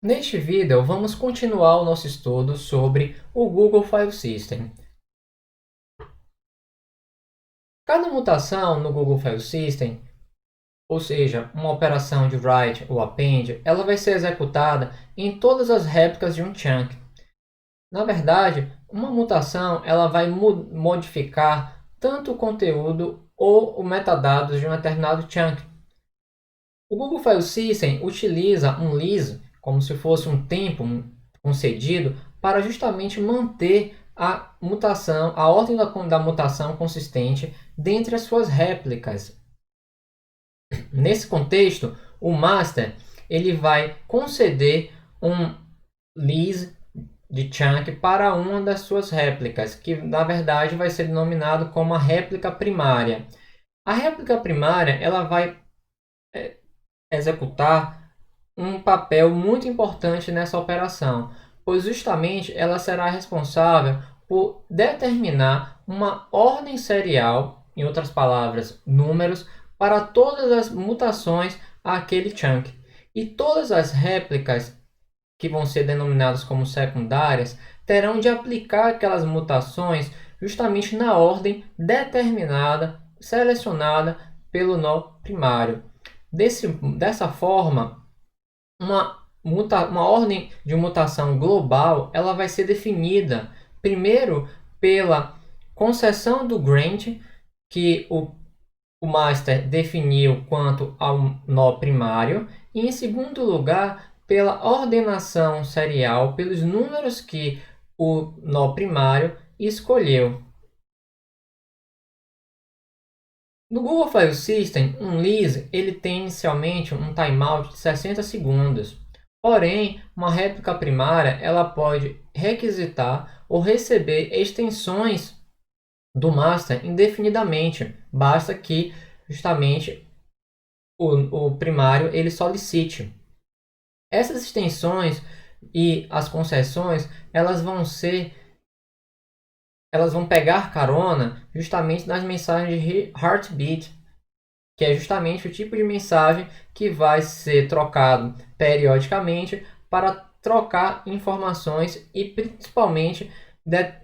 Neste vídeo, vamos continuar o nosso estudo sobre o Google File System. Cada mutação no Google File System, ou seja, uma operação de write ou append, ela vai ser executada em todas as réplicas de um chunk. Na verdade, uma mutação ela vai modificar tanto o conteúdo ou o metadados de um determinado chunk. O Google File System utiliza um list, como se fosse um tempo concedido, para justamente manter a mutação, a ordem da mutação consistente dentre as suas réplicas. Nesse contexto, o master ele vai conceder um list de chunk para uma das suas réplicas, que na verdade vai ser denominado como a réplica primária. A réplica primária ela vai executar um papel muito importante nessa operação, pois justamente ela será responsável por determinar uma ordem serial, em outras palavras, números, para todas as mutações àquele chunk. E todas as réplicas que vão ser denominadas como secundárias terão de aplicar aquelas mutações justamente na ordem determinada, selecionada pelo nó primário. Dessa forma, uma ordem de mutação global ela vai ser definida primeiro pela concessão do grant, que o master definiu quanto ao nó primário, e em segundo lugar, pela ordenação serial, pelos números que o nó primário escolheu. No Google File System, um list ele tem inicialmente um timeout de 60 segundos. Porém, uma réplica primária ela pode requisitar ou receber extensões do master indefinidamente. Basta que justamente o primário ele solicite. Essas extensões e as concessões elas vão pegar carona justamente nas mensagens de Heartbeat, que é justamente o tipo de mensagem que vai ser trocado periodicamente para trocar informações e principalmente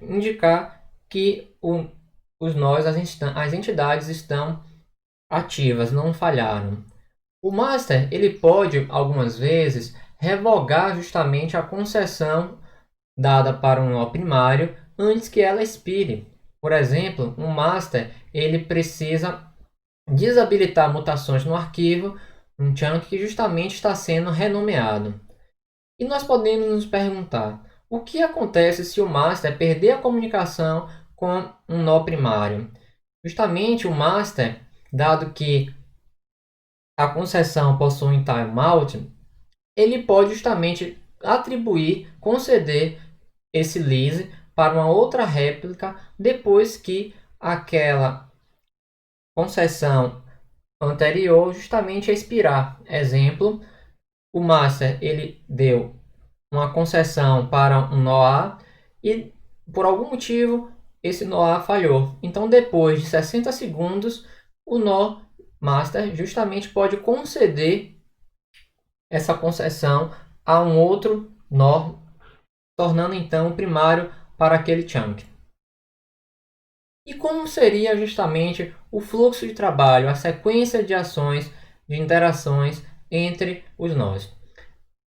indicar que os nós, as entidades estão ativas, não falharam. O master ele pode algumas vezes revogar justamente a concessão dada para um nó primário antes que ela expire. Por exemplo, um master ele precisa desabilitar mutações no arquivo, um chunk que justamente está sendo renomeado. E nós podemos nos perguntar, o que acontece se o master perder a comunicação com um nó primário? Justamente o master, dado que a concessão possui um timeout, ele pode justamente conceder esse lease para uma outra réplica depois que aquela concessão anterior justamente expirar. Exemplo, o master ele deu uma concessão para um nó A e por algum motivo esse nó A falhou. Então depois de 60 segundos o nó master justamente pode conceder essa concessão a um outro nó, tornando então o primário para aquele chunk. E como seria justamente o fluxo de trabalho, a sequência de ações, de interações entre os nós?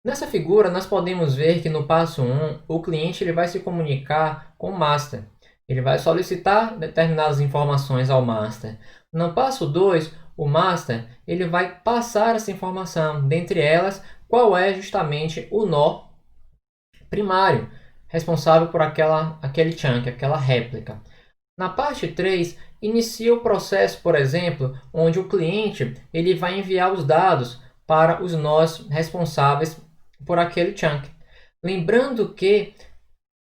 Nessa figura, nós podemos ver que no passo 1, o cliente ele vai se comunicar com o master. Ele vai solicitar determinadas informações ao master. No passo 2, o master ele vai passar essa informação, dentre elas, qual é justamente o nó primário, responsável por aquele chunk, aquela réplica. Na parte 3, inicia o processo, por exemplo, onde o cliente ele vai enviar os dados para os nós responsáveis por aquele chunk. Lembrando que,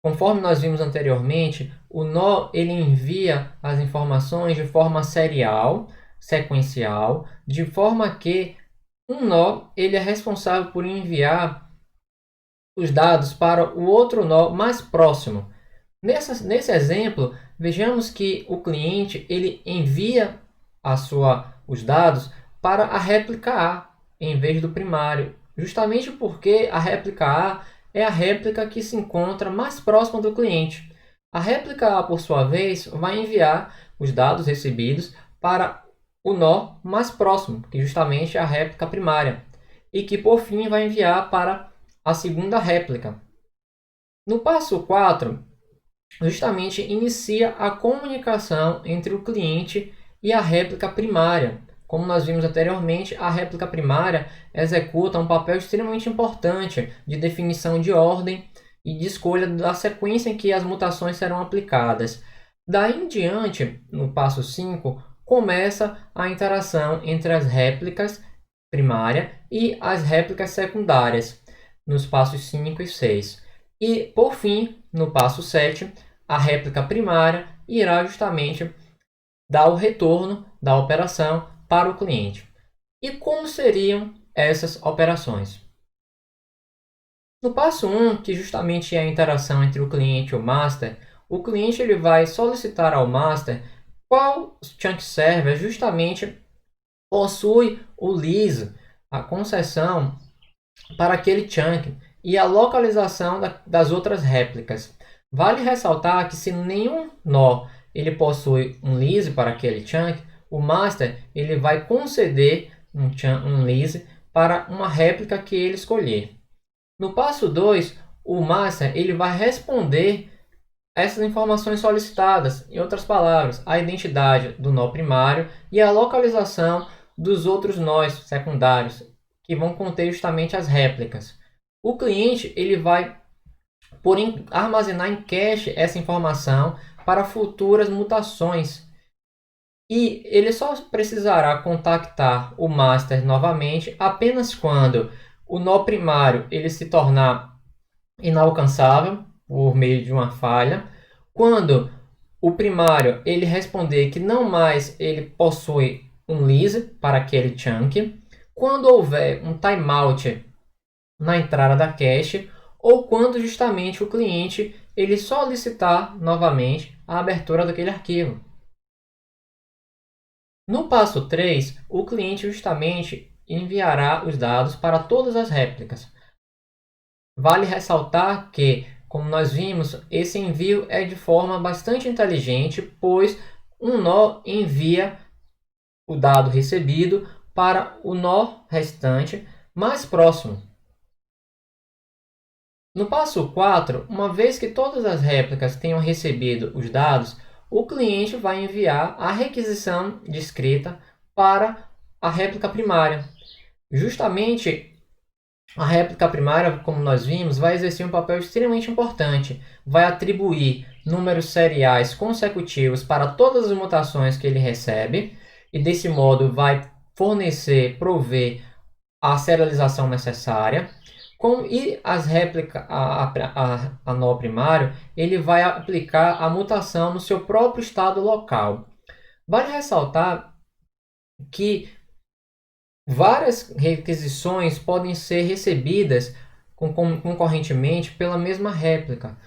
conforme nós vimos anteriormente, o nó ele envia as informações de forma serial, sequencial, de forma que um nó ele é responsável por enviar os dados para o outro nó mais próximo. Nesse exemplo, vejamos que o cliente ele envia os dados para a réplica A, em vez do primário, justamente porque a réplica A é a réplica que se encontra mais próxima do cliente. A réplica A, por sua vez, vai enviar os dados recebidos para o nó mais próximo, que justamente é a réplica primária, e que por fim vai enviar para a segunda réplica. No passo 4, justamente inicia a comunicação entre o cliente e a réplica primária. Como nós vimos anteriormente, a réplica primária executa um papel extremamente importante de definição de ordem e de escolha da sequência em que as mutações serão aplicadas. Daí em diante, no passo 5, começa a interação entre as réplicas primária e as réplicas secundárias, nos passos 5 e 6. E, por fim, no passo 7, a réplica primária irá justamente dar o retorno da operação para o cliente. E como seriam essas operações? No passo 1, que justamente é a interação entre o cliente e o master, o cliente ele vai solicitar ao master qual chunk server justamente possui o lease, a concessão para aquele chunk e a localização das outras réplicas. Vale ressaltar que se nenhum nó ele possui um lease para aquele chunk, o master ele vai conceder um lease para uma réplica que ele escolher. No passo 2, o master ele vai responder essas informações solicitadas, em outras palavras, a identidade do nó primário e a localização dos outros nós secundários, que vão conter justamente as réplicas. O cliente ele vai armazenar em cache essa informação para futuras mutações. E ele só precisará contactar o master novamente apenas quando o nó primário ele se tornar inalcançável por meio de uma falha, quando o primário ele responder que não mais ele possui um lease para aquele chunk, quando houver um timeout na entrada da cache ou quando justamente o cliente ele solicitar novamente a abertura daquele arquivo. No passo 3, o cliente justamente enviará os dados para todas as réplicas. Vale ressaltar que, como nós vimos, esse envio é de forma bastante inteligente, pois um nó envia o dado recebido para o nó restante mais próximo. No passo 4, uma vez que todas as réplicas tenham recebido os dados, o cliente vai enviar a requisição descrita para a réplica primária. Justamente a réplica primária, como nós vimos, vai exercer um papel extremamente importante. Vai atribuir números seriais consecutivos para todas as mutações que ele recebe e, desse modo, vai prover a serialização necessária. E as réplicas, a nó primário, ele vai aplicar a mutação no seu próprio estado local. Vale ressaltar que várias requisições podem ser recebidas concorrentemente pela mesma réplica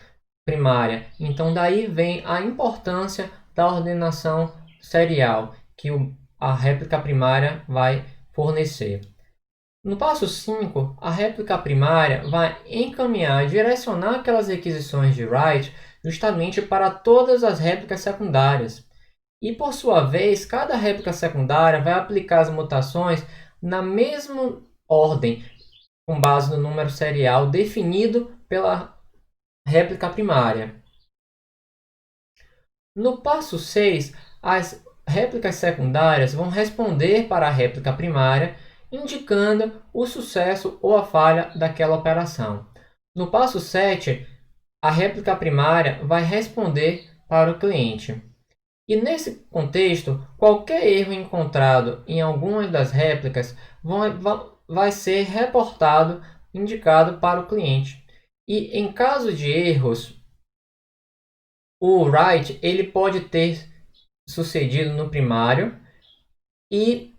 primária. Então, daí vem a importância da ordenação serial que a réplica primária vai fornecer. No passo 5, a réplica primária vai encaminhar, direcionar aquelas requisições de write justamente para todas as réplicas secundárias. E, por sua vez, cada réplica secundária vai aplicar as mutações na mesma ordem, com base no número serial definido pela réplica primária. No passo 6, as réplicas secundárias vão responder para a réplica primária, indicando o sucesso ou a falha daquela operação. No passo 7, a réplica primária vai responder para o cliente. E nesse contexto, qualquer erro encontrado em algumas das réplicas vai ser reportado, indicado para o cliente. E em caso de erros, o write ele pode ter sucedido no primário e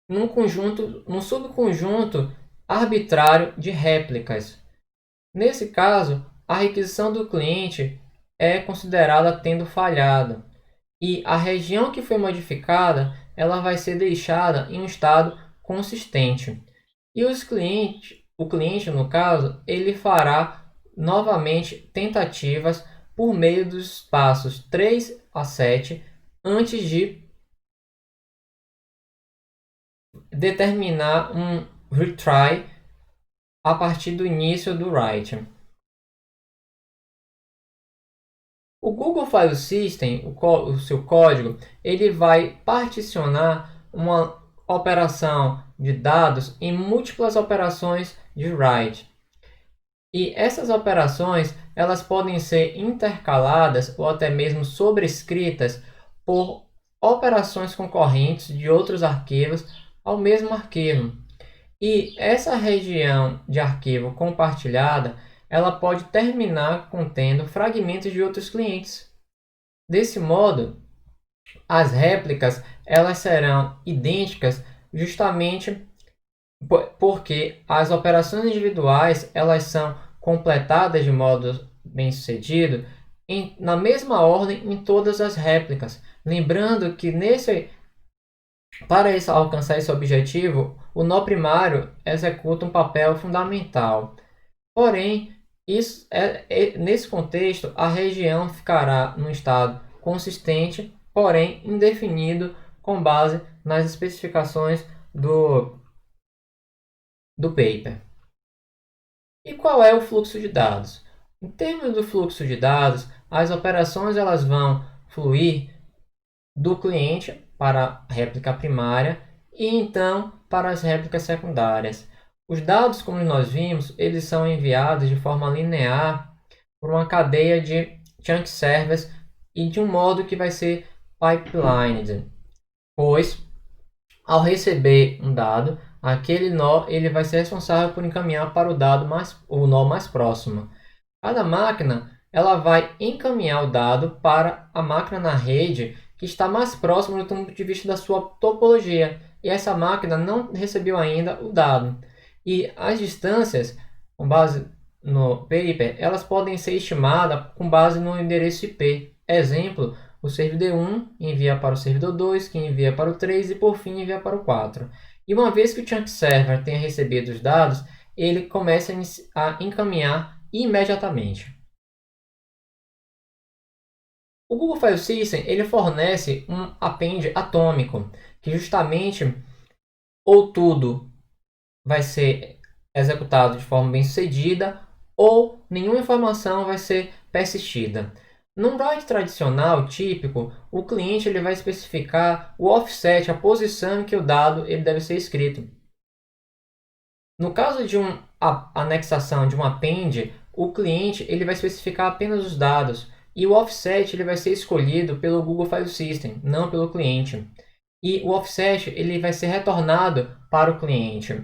num subconjunto arbitrário de réplicas. Nesse caso, a requisição do cliente é considerada tendo falhado e a região que foi modificada ela vai ser deixada em um estado consistente. E o cliente, no caso, ele fará novamente tentativas por meio dos passos 3 a 7 antes de determinar um retry a partir do início do write. O Google File System, o seu código, ele vai particionar uma operação de dados em múltiplas operações de write. E essas operações, elas podem ser intercaladas ou até mesmo sobrescritas por operações concorrentes de outros arquivos ao mesmo arquivo. E essa região de arquivo compartilhada, ela pode terminar contendo fragmentos de outros clientes. Desse modo, as réplicas elas serão idênticas justamente porque as operações individuais elas são completadas de modo bem-sucedido na mesma ordem em todas as réplicas. Lembrando que para alcançar esse objetivo, o nó primário executa um papel fundamental. Porém, nesse contexto, a região ficará num estado consistente, porém indefinido, com base nas especificações do paper. E qual é o fluxo de dados? Em termos do fluxo de dados, as operações elas vão fluir do cliente para a réplica primária e então para as réplicas secundárias. Os dados, como nós vimos, eles são enviados de forma linear por uma cadeia de chunk servers e de um modo que vai ser pipelined, pois ao receber um dado, aquele nó ele vai ser responsável por encaminhar para o nó mais próximo. Cada máquina ela vai encaminhar o dado para a máquina na rede que está mais próximo do ponto de vista da sua topologia, e essa máquina não recebeu ainda o dado. E as distâncias, com base no paper, elas podem ser estimadas com base no endereço IP. Exemplo, o servidor 1 envia para o servidor 2, que envia para o 3 e por fim envia para o 4. E uma vez que o chunk server tenha recebido os dados, ele começa a encaminhar imediatamente. O Google File System ele fornece um append atômico, que justamente ou tudo vai ser executado de forma bem-sucedida ou nenhuma informação vai ser persistida. Num write tradicional típico, o cliente ele vai especificar o offset, a posição em que o dado ele deve ser escrito. No caso de uma anexação de um append, o cliente ele vai especificar apenas os dados e o offset ele vai ser escolhido pelo Google File System, não pelo cliente. E o offset ele vai ser retornado para o cliente.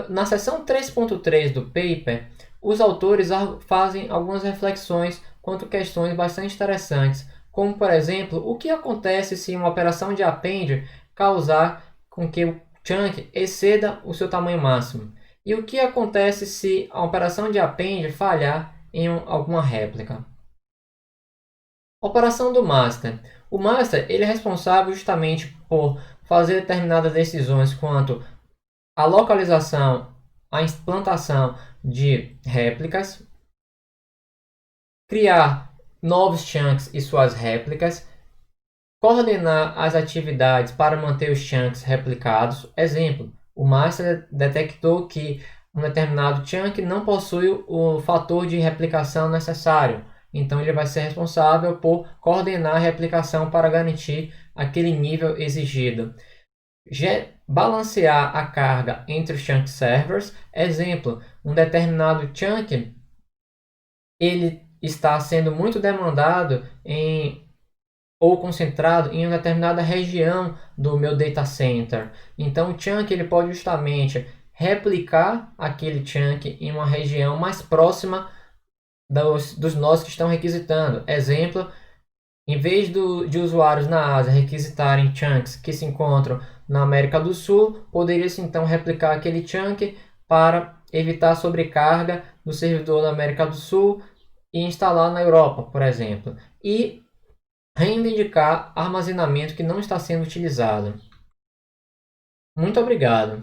Na seção 3.3 do paper, os autores fazem algumas reflexões quanto a questões bastante interessantes, como por exemplo, o que acontece se uma operação de append causar com que o chunk exceda o seu tamanho máximo? E o que acontece se a operação de append falhar em alguma réplica? Operação do master. O master ele é responsável justamente por fazer determinadas decisões quanto à localização, à implantação de réplicas, criar novos chunks e suas réplicas, coordenar as atividades para manter os chunks replicados. Exemplo, o master detectou que um determinado chunk não possui o fator de replicação necessário. Então ele vai ser responsável por coordenar a replicação para garantir aquele nível exigido. Balancear a carga entre os chunk servers. Exemplo, um determinado chunk ele está sendo muito demandado ou concentrado em uma determinada região do meu data center. Então o chunk ele pode justamente replicar aquele chunk em uma região mais próxima dos nós que estão requisitando. Exemplo, em vez de usuários na Ásia requisitarem chunks que se encontram na América do Sul, poderia-se então replicar aquele chunk para evitar sobrecarga do servidor na América do Sul e instalar na Europa, por exemplo. E reivindicar armazenamento que não está sendo utilizado. Muito obrigado.